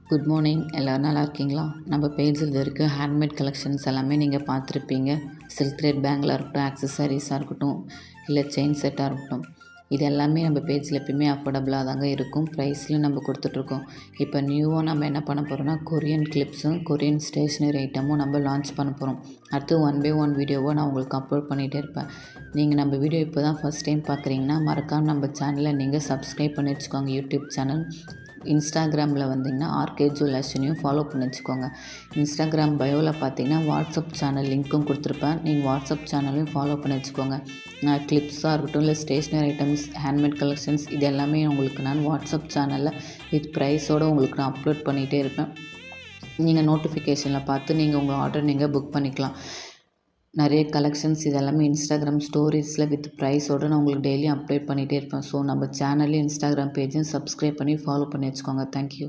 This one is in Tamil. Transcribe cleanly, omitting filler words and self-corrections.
Good morning. எல்லோரும் நல்லா இருக்கீங்களா? நம்ம பேஜில் இருக்க ஹேண்ட்மேட் கலெக்ஷன்ஸ் எல்லாமே நீங்கள் பார்த்துருப்பீங்க. சில்க் த்ரெட் பேங்கிளாக இருக்கட்டும், ஆக்சசரிஸாக இருக்கட்டும், இல்லை செயின் செட்டாக இருக்கட்டும், இது எல்லாமே நம்ம பேஜில் எப்பயுமே அஃபோர்டபுளாக தாங்க இருக்கும். ப்ரைஸ்லையும் நம்ம கொடுத்துட்ருக்கோம். இப்போ நியூவாக நம்ம என்ன பண்ண போகிறோம்னா, கொரியன் கிளிப்ஸும் கொரியன் ஸ்டேஷ்னரி ஐட்டமும் நம்ம லான்ச் பண்ண போகிறோம். அடுத்து 1 by 1 வீடியோவாக நான் உங்களுக்கு அப்லோட் பண்ணிகிட்டே இருப்பேன். நீங்கள் நம்ம வீடியோ இப்போ தான் ஃபஸ்ட் டைம் பார்க்குறீங்கன்னா மறக்காமல் நம்ம சேனலை நீங்கள் சப்ஸ்கிரைப் பண்ணி வச்சுக்கோங்க. யூடியூப் சேனல், இன்ஸ்டாகிராமில் வந்தீங்கன்னா ஆர்கே ஜுவல்லர்ஸ்னையும் ஃபாலோ பண்ணி வச்சுக்கோங்க. இன்ஸ்டாகிராம் பயோவில் பார்த்தீங்கன்னா வாட்ஸ்அப் சேனல் லிங்க்கும் கொடுத்துருப்பேன். நீங்கள் வாட்ஸ்அப் சேனலையும் ஃபாலோ பண்ணி வச்சுக்கோங்க. நான் கிளிப்ஸாக இருக்கட்டும், இல்லை ஸ்டேஷ்னரி ஐட்டம்ஸ், ஹேண்ட்மேட் கலெக்ஷன்ஸ், இது எல்லாமே உங்களுக்கு நான் வாட்ஸ்அப் சேனலில் வித் ப்ரைஸோடு உங்களுக்கு நான் அப்லோட் பண்ணிகிட்டே இருப்பேன். நீங்கள் நோட்டிஃபிகேஷனில் பார்த்து நீங்கள் உங்கள் ஆர்டர் நீங்கள் புக் பண்ணிக்கலாம். நிறைய கலெக்ஷன்ஸ் இதெல்லாமே இன்ஸ்டாகிராம் ஸ்டோரிஸில் வித் ப்ரைஸோடு நான் உங்களுக்கு டெய்லியும் அப்டேட் பண்ணிகிட்டே இருப்பேன். ஸோ நம்ம சேனல்லையும் இன்ஸ்டாகிராம் பேஜையும் சப்ஸ்கிரைப் பண்ணி ஃபாலோ பண்ணி வச்சுக்கோங்க. தேங்க்யூ.